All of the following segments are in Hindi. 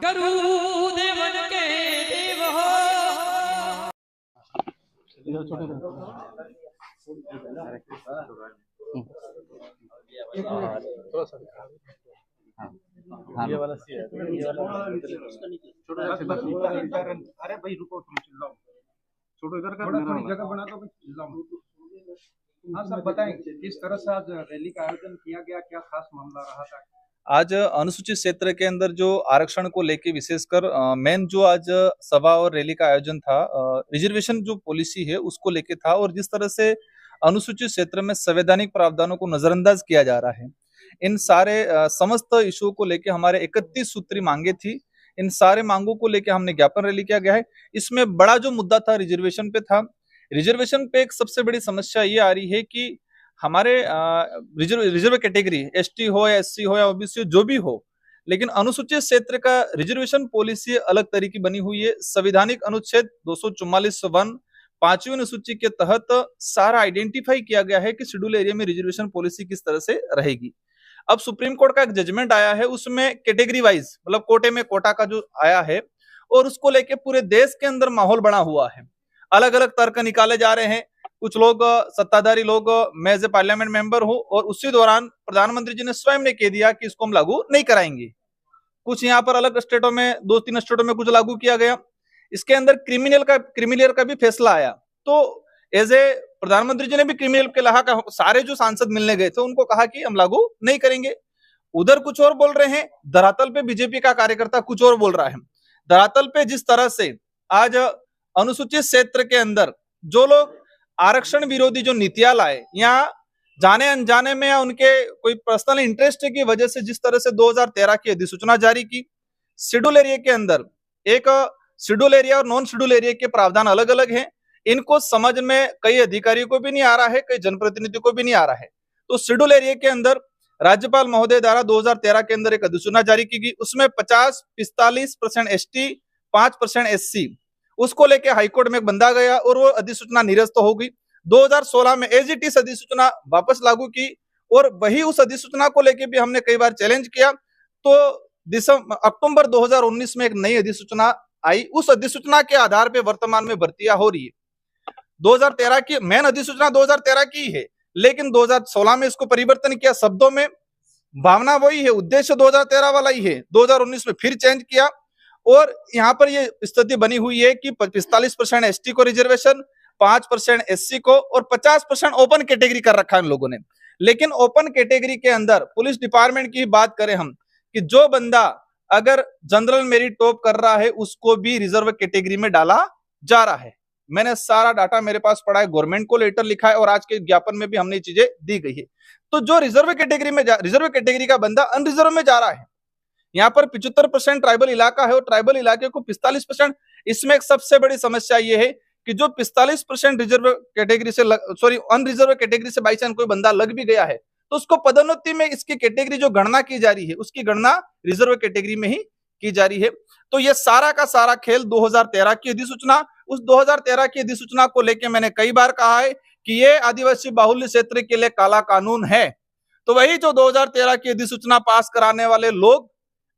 गरुदेवन के देव हो। ये वाला सी है, ये वाला अरे भाई रुको, तुम चिल्लाओ, छोड़ो इधर का, थोड़ी जगह बना दो, चिल्लाओ। हाँ सर, बताएं किस तरह से आज रैली का आयोजन किया गया, क्या खास मामला रहा था? आज अनुसूचित क्षेत्र के अंदर जो आरक्षण को लेके विशेषकर मेन जो आज सभा और रैली का आयोजन था, रिजर्वेशन जो पॉलिसी है उसको लेके था, और जिस तरह से अनुसूचित क्षेत्र में संवैधानिक प्रावधानों को नजरअंदाज किया जा रहा है, इन सारे समस्त इशू को लेके हमारे 31 सूत्री मांगे थी। इन सारे मांगों को लेके हमने ज्ञापन रैली किया गया है। इसमें बड़ा जो मुद्दा था रिजर्वेशन पे था। रिजर्वेशन पे एक सबसे बड़ी समस्या ये आ रही है कि हमारे रिजर्व कैटेगरी एसटी हो या एससी हो या ओबीसी हो, जो भी हो, लेकिन अनुसूचित क्षेत्र का रिजर्वेशन पॉलिसी अलग तरीके बनी हुई है। संविधानिक अनुच्छेद 244(1) 5वीं अनुसूची के तहत सारा आइडेंटिफाई किया गया है कि शेड्यूल एरिया में रिजर्वेशन पॉलिसी किस तरह से रहेगी। अब सुप्रीम कोर्ट का एक जजमेंट आया है, उसमें कैटेगरी वाइज मतलब कोटे में कोटा का जो आया है, और उसको लेके पूरे देश के अंदर माहौल बना हुआ है। अलग अलग तर्क निकाले जा रहे हैं। कुछ लोग सत्ताधारी लोग, मैं एज ए पार्लियामेंट मेंबर हूं, और उसी दौरान प्रधानमंत्री जी ने स्वयं ने कह दिया कि इसको हम लागू नहीं कराएंगे। कुछ यहाँ पर अलग स्टेटों में, 2-3 स्टेटों में कुछ लागू किया गया। इसके अंदर क्रिमिनल का भी फैसला आया। तो एज ए प्रधानमंत्री जी ने भी क्रिमिनल के लहा का सारे जो सांसद मिलने गए थे उनको कहा कि हम लागू नहीं करेंगे। उधर कुछ और बोल रहे हैं, धरातल पे बीजेपी का कार्यकर्ता कुछ और बोल रहा है। धरातल पे जिस तरह से आज अनुसूचित क्षेत्र के अंदर जो लोग आरक्षण विरोधी जो नीतियां लाए, या जाने अनजाने में या उनके कोई पर्सनल इंटरेस्ट की वजह से जिस तरह से 2013 की अधिसूचना जारी की, शेड्यूल एरिया के अंदर एक शेड्यूल एरिया और नॉन शेड्यूल एरिया के प्रावधान अलग अलग हैं। इनको समझ में कई अधिकारियों को भी नहीं आ रहा है, कई जनप्रतिनिधियों को भी नहीं आ रहा है। तो शेड्यूल एरिया के अंदर राज्यपाल महोदय द्वारा 2013 के अंदर एक अधिसूचना जारी की गई। उसमें 45% एसटी, 5% एससी, उसको लेके हाईकोर्ट में एक बंदा गया और वो अधिसूचना निरस्त हो गई। 2016 में एज इट इज अधिसूचना वापस लागू की, और वही उस अधिसूचना को लेके भी हमने कई बार चैलेंज किया। तो अक्टूबर 2019 में एक नई अधिसूचना आई। उस अधिसूचना के आधार पे वर्तमान में भर्तियां हो रही है। 2013 की मेन अधिसूचना 2013 की है, लेकिन 2016 में इसको परिवर्तन किया। शब्दों में भावना वही है, उद्देश्य 2013 वाला ही है। 2019 में फिर चेंज किया, और यहाँ पर ये स्थिति बनी हुई है कि 45% एसटी को रिजर्वेशन, 5% एससी को, और 50% ओपन कैटेगरी कर रखा है इन लोगों ने। लेकिन ओपन कैटेगरी के अंदर पुलिस डिपार्टमेंट की बात करें हम, कि जो बंदा अगर जनरल मेरिट टॉप कर रहा है उसको भी रिजर्व कैटेगरी में डाला जा रहा है। मैंने सारा डाटा मेरे पास पड़ा है, गवर्नमेंट को लेटर लिखा है, और आज के ज्ञापन में भी हमने चीजें दी गई है। तो जो रिजर्व कैटेगरी का बंदा अनरिजर्व में जा रहा है, यहाँ पर 75% ट्राइबल इलाका है, और ट्राइबल इलाके को 45%। इसमें एक सबसे बड़ी समस्या ये है कि जो 45% रिजर्व कैटेगरी से अनरिजर्व कैटेगरी से बाई चांस कोई बंदा लग भी गया है, तो उसको पदोन्नति में इसकी कैटेगरी जो गणना की जा रही है, उसकी गणना रिजर्व कैटेगरी में ही की जा रही है। तो ये सारा का सारा खेल 2013 की अधिसूचना, उस 2013 की अधिसूचना को लेकर मैंने कई बार कहा है कि ये आदिवासी बाहुल्य क्षेत्र के लिए काला कानून है। तो वही जो 2013 की अधिसूचना पास कराने वाले लोग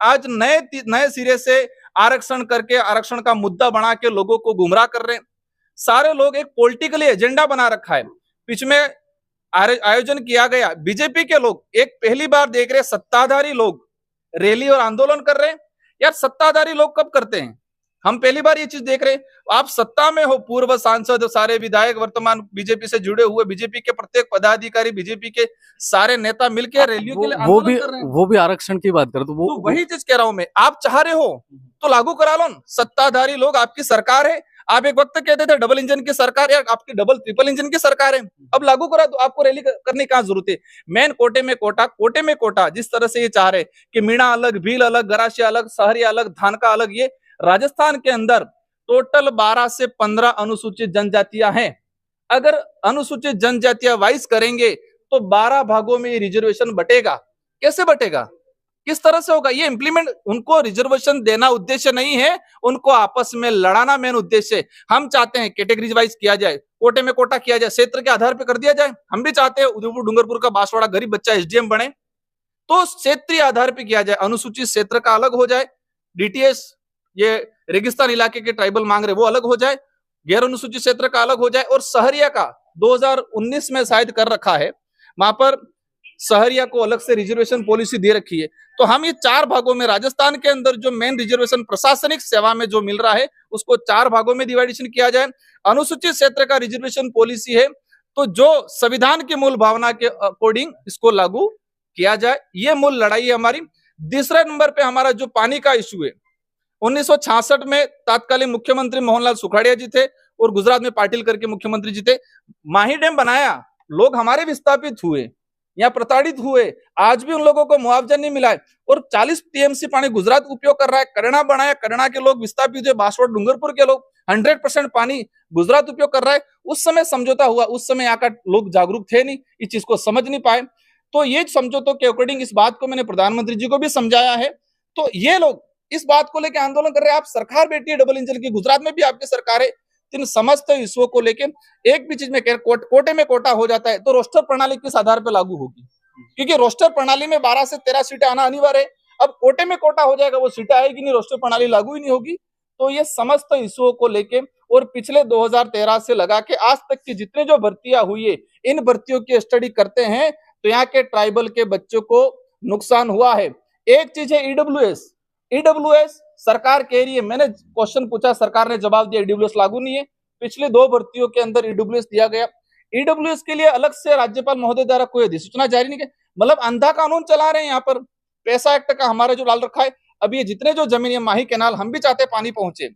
आज नए सिरे से आरक्षण करके, आरक्षण का मुद्दा बना के लोगों को गुमराह कर रहे हैं। सारे लोग एक पॉलिटिकली एजेंडा बना रखा है। बीच में आयोजन किया गया, बीजेपी के लोग एक पहली बार देख रहे, सत्ताधारी लोग रैली और आंदोलन कर रहे हैं। यार सत्ताधारी लोग कब करते हैं? हम पहली बार ये चीज देख रहे हैं। आप सत्ता में हो, पूर्व सांसद, सारे विधायक वर्तमान बीजेपी से जुड़े हुए, बीजेपी के प्रत्येक पदाधिकारी, बीजेपी के सारे नेता मिलकर रैलियों के लिए आंदोलन कर रहे हैं। वो भी आरक्षण की बात करें तो वही चीज कह रहा हूं मैं, आप चाह रहे हो तो लागू करा लो। सत्ताधारी लोग, आपकी सरकार है। आप एक वक्त कहते थे डबल इंजन की सरकार, या आपकी डबल ट्रिपल इंजन की सरकार है, अब लागू करा दो। आपको रैली करने की जरूरत है? मेन कोटे में कोटा जिस तरह से ये चाह रहे कि मीणा अलग, भील अलग, गरासिया अलग, सहरिया अलग, धानका अलग। ये राजस्थान के अंदर टोटल 12 से 15 अनुसूचित जनजातियां हैं। अगर अनुसूचित जनजातियां वाइज करेंगे तो 12 भागों में रिजर्वेशन बटेगा। कैसे बटेगा, किस तरह से होगा ये इम्प्लीमेंट? उनको रिजर्वेशन देना उद्देश्य नहीं है, उनको आपस में लड़ाना मेन उद्देश्य है। हम चाहते हैं कैटेगरीज वाइज किया जाए, कोटे में कोटा किया जाए, क्षेत्र के आधार पर कर दिया जाए। हम भी चाहते हैं उदयपुर डूंगरपुर का बांसवाड़ा गरीब बच्चा एसडीएम बने, तो क्षेत्रीय आधार पर किया जाए। अनुसूचित क्षेत्र का अलग हो जाए, डीटीएस ये रेगिस्तान इलाके के ट्राइबल मांग रहे वो अलग हो जाए, गैर अनुसूचित क्षेत्र का अलग हो जाए, और सहरिया का 2019 में शायद कर रखा है, वहां पर सहरिया को अलग से रिजर्वेशन पॉलिसी दे रखी है। तो हम ये 4 भागों में, राजस्थान के अंदर जो मेन रिजर्वेशन प्रशासनिक सेवा में जो मिल रहा है उसको 4 भागों में डिवाइडेशन किया जाए। अनुसूचित क्षेत्र का रिजर्वेशन पॉलिसी है तो जो संविधान की मूल भावना के अकॉर्डिंग इसको लागू किया जाए, ये मूल लड़ाई है हमारी। दूसरे नंबर पे हमारा जो पानी का इश्यू है, 1966 में तत्कालीन मुख्यमंत्री मोहनलाल सुखाड़िया जी थे और गुजरात में पाटिल करके मुख्यमंत्री जी थे। माही डैम बनाया, लोग हमारे विस्थापित हुए, या प्रताड़ित हुए, आज भी उन लोगों को मुआवजा नहीं मिला है, और 40 टीएमसी पानी गुजरात उपयोग कर रहा है। करणा बनाया, करणा के लोग विस्थापित हुए, बांसवाड़ा डूंगरपुर के लोग 100% पानी गुजरात उपयोग कर रहा है। उस समय समझौता हुआ, उस समय यहाँ का लोग जागरूक थे नहीं, इस चीज को समझ नहीं पाए। तो ये समझौतों के अकॉर्डिंग इस बात को मैंने प्रधानमंत्री जी को भी समझाया है। तो ये लोग इस बात को लेकर आंदोलन कर रहे हैं। आप सरकार बैठी है डबल इंजन की, गुजरात में भी आपकी सरकार है। इन समस्त इश्यूओं को लेकर एक भी चीज में कोटे में कोटा हो जाता है तो रोस्टर प्रणाली किस आधार पर लागू होगी, क्योंकि रोस्टर प्रणाली में 12 से 13 सीटें आना अनिवार्य है। अब कोटे में कोटा हो जाएगा, वो सीटें आएगी नहीं, रोस्टर प्रणाली लागू ही नहीं होगी। तो ये समस्त इश्यूओं को लेके और पिछले 2013 से लगा के आज तक की जितने जो भर्तियां हुई है, इन भर्तियों की स्टडी करते हैं तो यहाँ के ट्राइबल के बच्चों को नुकसान हुआ है। एक चीज है ईडब्ल्यूएस सरकार कह रही है, मैंने क्वेश्चन पूछा, सरकार ने जवाब दिया ईडब्ल्यूएस लागू नहीं है। पिछले 2 भर्तियों के अंदर ईडब्ल्यूएस दिया गया। ईडब्ल्यूएस के लिए अलग से राज्यपाल महोदय द्वारा कोई अधिसूचना जारी नहीं की, मतलब अंधा कानून चला रहे हैं यहाँ पर। पैसा एक्ट का हमारा जो डाल रखा है, अब ये जितने जो जमीन है, माही कैनाल, हम भी चाहते हैं पानी पहुंचे।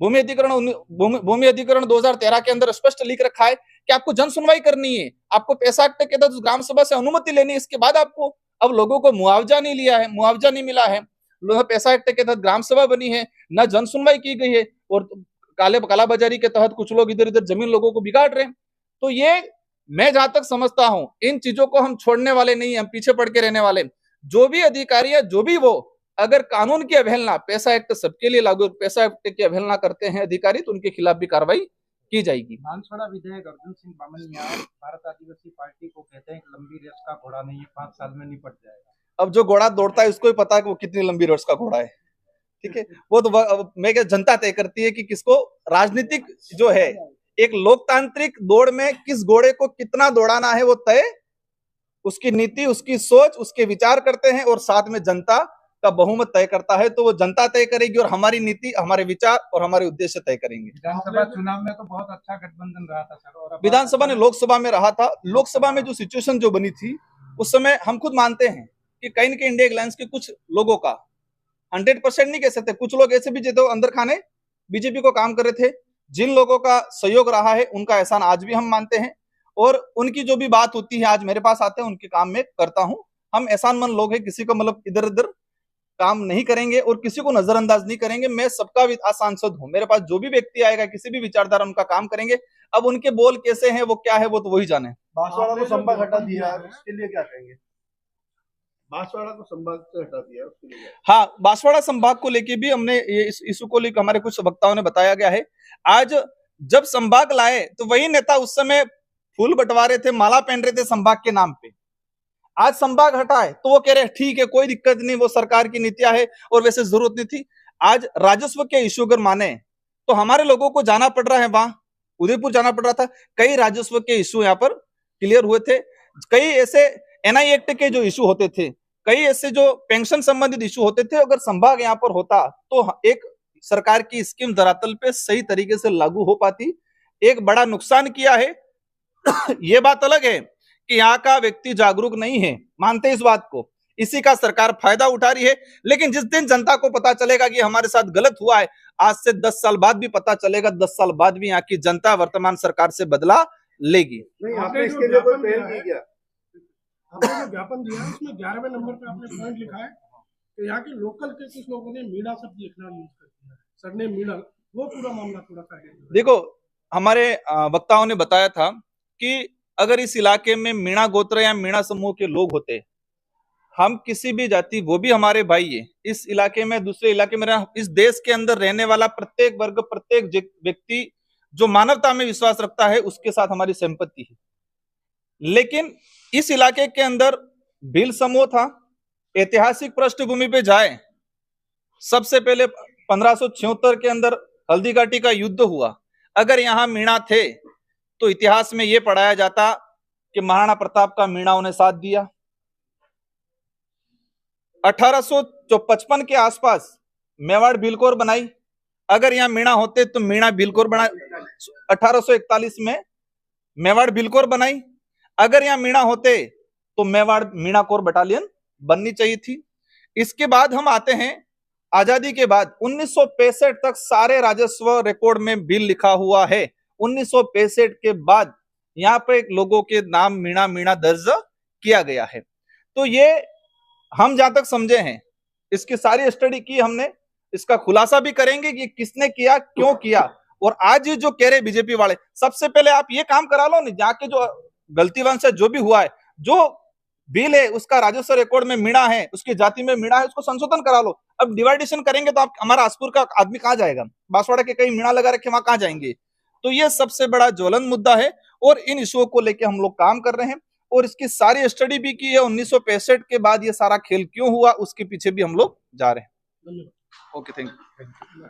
भूमि अधिग्रहण 2013 के अंदर स्पष्ट लिख रखा है कि आपको जन सुनवाई करनी है, आपको पैसा एक्ट के तहत ग्राम सभा से अनुमति लेनी है, इसके बाद आपको। अब लोगों को मुआवजा नहीं लिया है, मुआवजा नहीं मिला है, पैसा एक्ट के तहत ग्राम सभा बनी है, न जन सुनवाई की गई है, और कालाबाजारी के तहत कुछ लोग इधर इधर जमीन लोगों को बिगाड़ रहे हैं। तो ये मैं जहां तक समझता हूं, इन चीजों को हम छोड़ने वाले नहीं, हम पीछे पड़ के रहने वाले। जो भी अधिकारी है, जो भी वो, अगर कानून की अवहेलना, पैसा एक्ट सबके लिए लागू, पैसा एक्ट की अवहेलना करते हैं अधिकारी, तो उनके खिलाफ भी कार्रवाई की जाएगी। बांसवाड़ा विधायक अर्जुन सिंह बामनिया भारत आदिवासी पार्टी को कहते हैं कि लंबी रेस का घोड़ा नहीं है, 5 साल में निपट जाएगा। अब जो घोड़ा दौड़ता है उसको ही पता है कि वो कितनी लंबी रेस का घोड़ा है, ठीक है। वो तो मैं क्या, जनता तय करती है कि किसको, राजनीतिक जो है, एक लोकतांत्रिक दौड़ में किस घोड़े को कितना दौड़ाना है, वो तय, उसकी नीति, उसकी सोच, उसके विचार करते हैं, और साथ में जनता का बहुमत तय करता है। तो वो जनता तय करेगी और हमारी नीति, हमारे विचार और हमारे उद्देश्य तय करेंगे। विधानसभा चुनाव में तो बहुत अच्छा गठबंधन रहा था सर, और विधानसभा ने लोकसभा में रहा था। लोकसभा में जो सिचुएशन जो बनी थी उस समय हम खुद मानते हैं कि कहीं न कहीं इंडिया अलायंस के कुछ लोगों का, 100% नहीं कह सकते, कुछ लोग ऐसे भी जो अंदर खाने बीजेपी को काम कर रहे थे, जिन लोगों का सहयोग रहा है उनका एहसान आज भी हम मानते हैं, और उनकी जो भी बात होती है आज मेरे पास आते हैं, उनके काम में करता हूं। हम एहसानमंद लोग हैं, किसी को मतलब इधर उधर काम नहीं करेंगे और किसी को नजरअंदाज नहीं करेंगे। मैं सबका सांसद हूं, मेरे पास जो भी व्यक्ति आएगा, किसी भी विचारधारा, उनका काम करेंगे। अब उनके बोल कैसे हैं, वो क्या है, वो तो वही जाने। बांसवाड़ा को संभाग हटा दिया है, उसके लिए क्या कहेंगे? बांसवाड़ा को संभाग से हटा दिया है, उसके लिए? हाँ, बांसवाड़ा संभाग को लेके भी हमने ये इस इशू को लेकर हमारे कुछ वक्ताओं ने बताया गया है। आज जब संभाग लाए तो वही नेता उस समय फूल बंटवा रहे थे, माला पहन रहे थे संभाग के नाम पे। आज संभाग हटा है तो वो कह रहे हैं ठीक है, कोई दिक्कत नहीं, वो सरकार की नीतियां है और वैसे जरूरत नहीं थी। आज राजस्व के इश्यू अगर माने तो हमारे लोगों को जाना पड़ रहा है, वहां उदयपुर जाना पड़ रहा था। कई राजस्व के इश्यू यहाँ पर क्लियर हुए थे, कई ऐसे एनआई एक्ट के जो इश्यू होते थे, कई ऐसे जो पेंशन संबंधित इश्यू होते थे। अगर संभाग यहाँ पर होता तो एक सरकार की स्कीम धरातल पे सही तरीके से लागू हो पाती। एक बड़ा नुकसान किया है ये बात अलग है कि यहाँ का व्यक्ति जागरूक नहीं है, मानते इस बात को, इसी का सरकार फायदा उठा रही है। लेकिन जिस दिन जनता को पता चलेगा कि हमारे साथ गलत हुआ है, आज से 10 साल बाद भी पता चलेगा, 10 साल बाद भी यहाँ की जनता वर्तमान सरकार से बदला लेगी। नहीं, आपने इसके लिए कोई पहल की क्या? आपने जो ज्ञापन दिया है उसमें 11वें नंबर पे आपने पॉइंट लिखा है कि यहाँ के लोकल के कुछ लोगों ने मीणा शब्द लिखना यूज कर दिया है, सरनेम मीणा, वो पूरा मामला थोड़ा सा है। देखो, हमारे वक्ताओं ने बताया था कि अगर इस इलाके में मीणा गोत्र या मीणा समूह के लोग होते, हम किसी भी जाति, वो भी हमारे भाई है, इस इलाके में, दूसरे इलाके में, इस देश के अंदर रहने वाला प्रत्येक वर्ग, प्रत्येक व्यक्ति जो मानवता में विश्वास रखता है, उसके साथ हमारी संपत्ति है। लेकिन इस इलाके के अंदर भील समूह था। ऐतिहासिक पृष्ठभूमि पे जाए, सबसे पहले 1576 के अंदर हल्दी घाटी का युद्ध हुआ। अगर यहाँ मीणा थे तो इतिहास में यह पढ़ाया जाता कि महाराणा प्रताप का मीणाओं ने साथ दिया। 1855 के आसपास मेवाड़ भीलकोर बनाई। अगर यहाँ मीणा होते तो मीणा भीलकोर बना। 1841 में मेवाड़ भीलकोर बनाई। अगर यहाँ मीणा होते तो मेवाड़ मीणा कोर बटालियन बननी चाहिए थी। इसके बाद हम आते हैं आजादी के बाद 1965 तक सारे राजस्व रिकॉर्ड में भील लिखा हुआ है। 1965 के बाद यहाँ पे लोगों के नाम मीणा मीणा दर्ज किया गया है। तो ये हम जहां तक समझे हैं, इसकी सारी स्टडी की हमने, इसका खुलासा भी करेंगे कि किसने किया, क्यों किया। और आज जो कह रहे बीजेपी वाले, सबसे पहले आप ये काम करा लो, नहीं जाके जो गलतीवंश से जो भी हुआ है, जो बिल है उसका राजस्व रिकॉर्ड में मीणा है, उसकी जाति में मीणा है, उसको संशोधन करा लो। अब डिवाइडेशन करेंगे तो आप हमारा आसपुर का आदमी कहां जाएगा? बांसवाड़ा के कई मीणा लगा रखे, वहां कहां जाएंगे? तो ये सबसे बड़ा ज्वलन मुद्दा है और इन इशुओं को लेकर हम लोग काम कर रहे हैं और इसकी सारी स्टडी भी की है। 1965 के बाद ये सारा खेल क्यों हुआ उसके पीछे भी हम लोग जा रहे हैं। Okay, thank you.